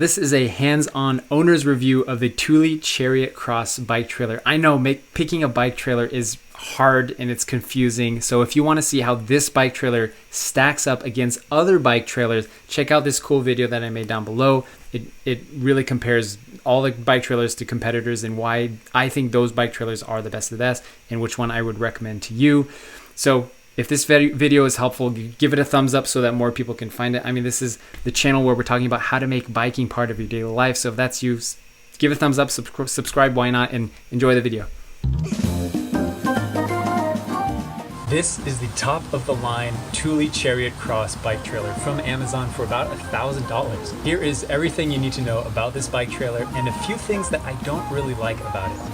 This is a hands-on owner's review of the Thule Chariot Cross bike trailer. I know picking a bike trailer is hard and it's confusing. So if you want to see how this bike trailer stacks up against other bike trailers, check out this cool video that I made down below. It really compares all the bike trailers to competitors and why I think those bike trailers are the best of the best and which one I would recommend to you. So if this video is helpful, give it a thumbs up so that more people can find it. I mean, this is the channel where we're talking about how to make biking part of your daily life. So if that's you, give it a thumbs up, subscribe, why not, and enjoy the video. This is the top of the line Thule Chariot Cross bike trailer from Amazon for about $1,000. Here is everything you need to know about this bike trailer and a few things that I don't really like about it.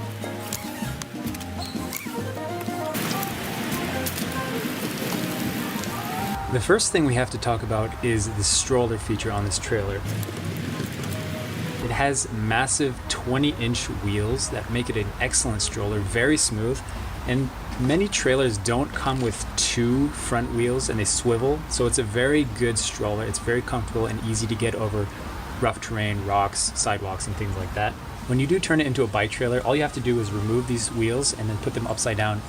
The first thing we have to talk about is the stroller feature on this trailer. It has massive 20-inch wheels that make it an excellent stroller, very smooth, and many trailers don't come with two front wheels and they swivel, so it's a very good stroller. It's very comfortable and easy to get over rough terrain, rocks, sidewalks, and things like that. When you do turn it into a bike trailer, all you have to do is remove these wheels and then put them upside down.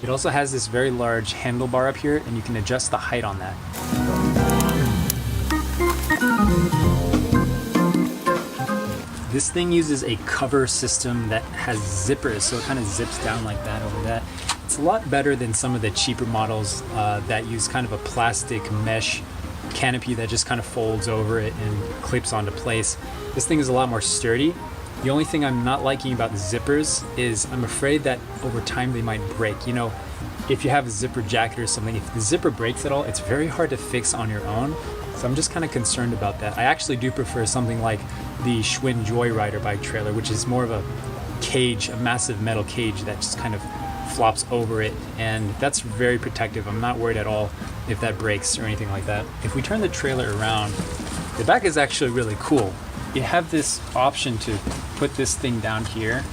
It also has this very large handlebar up here, and you can adjust the height on that. This thing uses a cover system that has zippers, so it kind of zips down like that over that. It's a lot better than some of the cheaper models that use kind of a plastic mesh canopy that just kind of folds over it and clips onto place. This thing is a lot more sturdy. The only thing I'm not liking about the zippers is I'm afraid that over time they might break. You know, if you have a zipper jacket or something, if the zipper breaks at all, it's very hard to fix on your own. So I'm just kind of concerned about that. I actually do prefer something like the Schwinn Joyrider bike trailer, which is more of a cage, a massive metal cage that just kind of flops over it. And that's very protective. I'm not worried at all if that breaks or anything like that. If we turn the trailer around, the back is actually really cool. You have this option to put this thing down here,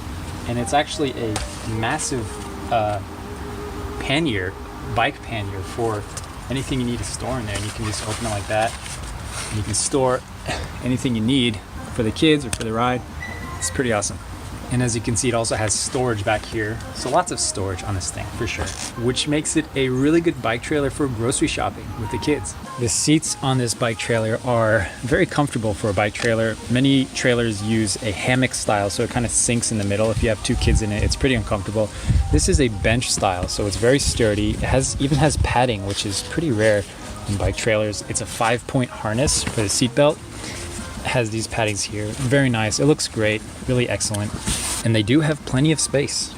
and it's actually a massive pannier, bike pannier for anything you need to store in there. And you can just open it like that, and you can store anything you need for the kids or for the ride. It's pretty awesome. And as you can see, it also has storage back here. So lots of storage on this thing for sure, which makes it a really good bike trailer for grocery shopping with the kids. The seats on this bike trailer are very comfortable for a bike trailer. Many trailers use a hammock style, so it kind of sinks in the middle. If you have two kids in it, it's pretty uncomfortable. This is a bench style, so it's very sturdy. It even has padding, which is pretty rare in bike trailers. It's a 5-point harness for the seat belt. It has these paddings here. Very nice. It looks great. Really excellent. And they do have plenty of space.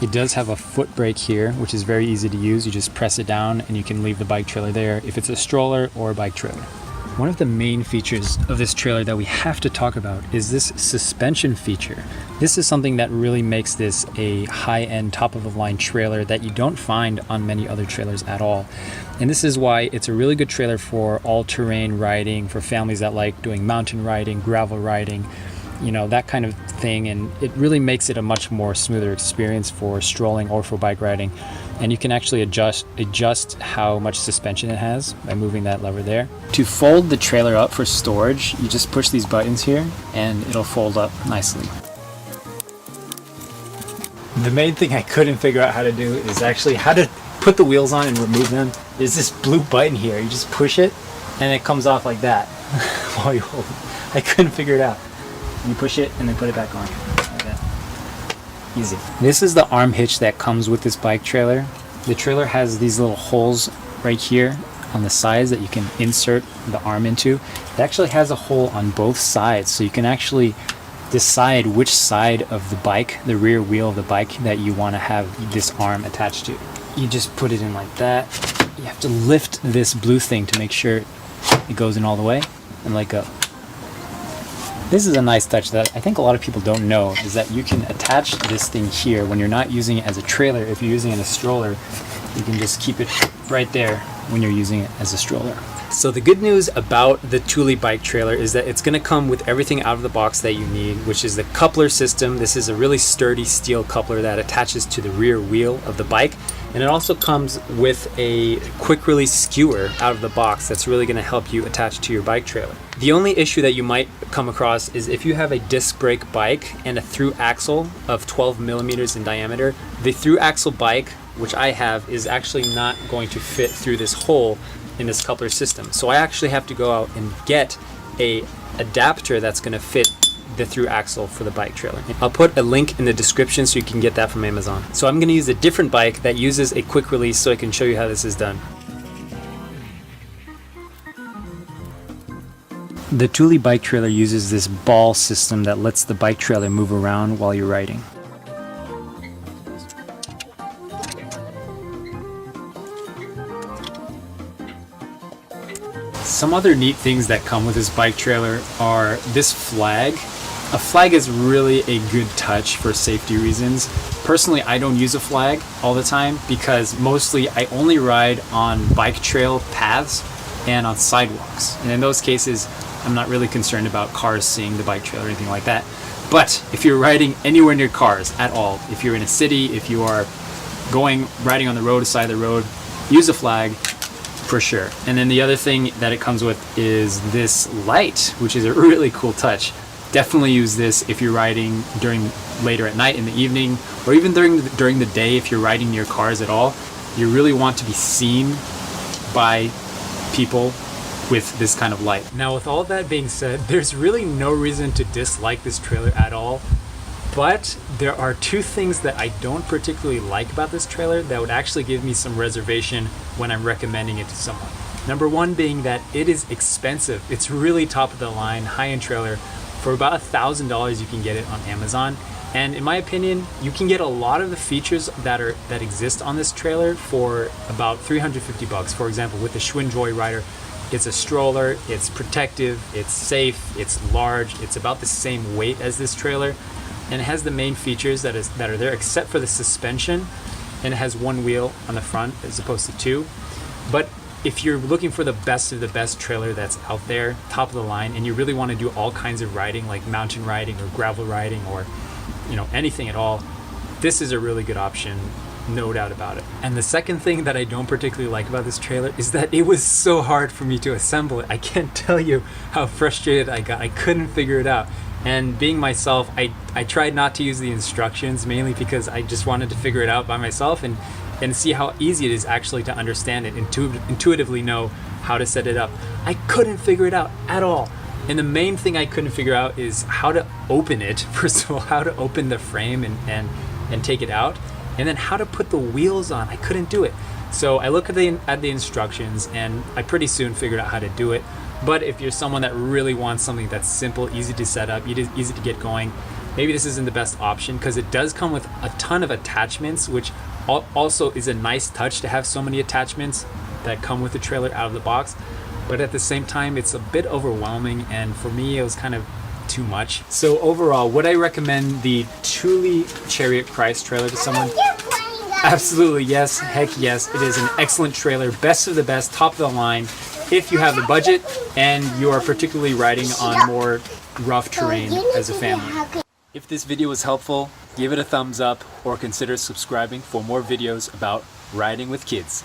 It does have a foot brake here, which is very easy to use. You just press it down and you can leave the bike trailer there if it's a stroller or a bike trailer. One of the main features of this trailer that we have to talk about is this suspension feature. This is something that really makes this a high-end, top-of-the-line trailer that you don't find on many other trailers at all. And this is why it's a really good trailer for all-terrain riding, for families that like doing mountain riding, gravel riding, you know, that kind of thing. And it really makes it a much more smoother experience for strolling or for bike riding. And you can actually adjust how much suspension it has by moving that lever there. To fold the trailer up for storage, you just push these buttons here and it'll fold up nicely. The main thing I couldn't figure out how to do is actually how to put the wheels on and remove them. There's this blue button here. You just push it and it comes off like that while you hold it. I couldn't figure it out. You push it and then put it back on. Easy. This is the arm hitch that comes with this bike trailer. The trailer has these little holes right here on the sides that you can insert the arm into. It actually has a hole on both sides, so you can actually decide which side of the bike, the rear wheel of the bike, that you want to have this arm attached to. You just put it in like that. You have to lift this blue thing to make sure it goes in all the way and let go. This is a nice touch that I think a lot of people don't know, is that you can attach this thing here when you're not using it as a trailer. If you're using it as a stroller, you can just keep it right there when you're using it as a stroller. So the good news about the Thule bike trailer is that it's going to come with everything out of the box that you need, which is the coupler system. This is a really sturdy steel coupler that attaches to the rear wheel of the bike. And it also comes with a quick release skewer out of the box that's really going to help you attach to your bike trailer. The only issue that you might come across is if you have a disc brake bike and a through axle of 12 millimeters in diameter, the through axle bike, which I have, is actually not going to fit through this hole in this coupler system. So I actually have to go out and get a adapter that's going to fit the through axle for the bike trailer. I'll put a link in the description so you can get that from Amazon. So I'm going to use a different bike that uses a quick release so I can show you how this is done. The Thule bike trailer uses this ball system that lets the bike trailer move around while you're riding. Some other neat things that come with this bike trailer are this flag. A flag is really a good touch for safety reasons. Personally, I don't use a flag all the time because mostly I only ride on bike trail paths and on sidewalks. And in those cases, I'm not really concerned about cars seeing the bike trail or anything like that. But if you're riding anywhere near cars at all, if you're in a city, if you are riding on the road, side of the road, use a flag for sure. And then the other thing that it comes with is this light, which is a really cool touch. Definitely use this if you're riding later at night in the evening, or even during the day if you're riding near cars at all. You really want to be seen by people with this kind of light. Now, with all that being said, there's really no reason to dislike this trailer at all, but there are two things that I don't particularly like about this trailer that would actually give me some reservation when I'm recommending it to someone. Number one being that it is expensive. It's really top of the line, high-end trailer. For about $1,000 you can get it on Amazon, and in my opinion you can get a lot of the features that exist on this trailer for about 350 bucks. For example, with the Schwinn Joyrider, it's a stroller, it's protective, it's safe, it's large, it's about the same weight as this trailer, and it has the main features that are there except for the suspension, and it has one wheel on the front as opposed to two. But if you're looking for the best of the best trailer that's out there, top of the line, and you really want to do all kinds of riding like mountain riding or gravel riding or anything at all, this is a really good option, no doubt about it. And the second thing that I don't particularly like about this trailer is that it was so hard for me to assemble it. I can't tell you how frustrated I got. I couldn't figure it out. And being myself, I tried not to use the instructions, mainly because I just wanted to figure it out by myself and see how easy it is actually to understand it, intuitively know how to set it up. I couldn't figure it out at all. And the main thing I couldn't figure out is how to open it. First of all, how to open the frame and take it out, and then how to put the wheels on. I couldn't do it. So I looked at the instructions, and I pretty soon figured out how to do it. But if you're someone that really wants something that's simple, easy to set up, easy to get going, maybe this isn't the best option, because it does come with a ton of attachments, which also is a nice touch to have so many attachments that come with the trailer out of the box. But at the same time, it's a bit overwhelming, and for me it was kind of too much. So overall, would I recommend the Thule Chariot Cross trailer to someone? Absolutely yes, heck yes. It is an excellent trailer, best of the best, top of the line, if you have the budget and you are particularly riding on more rough terrain as a family. If this video was helpful, give it a thumbs up or consider subscribing for more videos about riding with kids.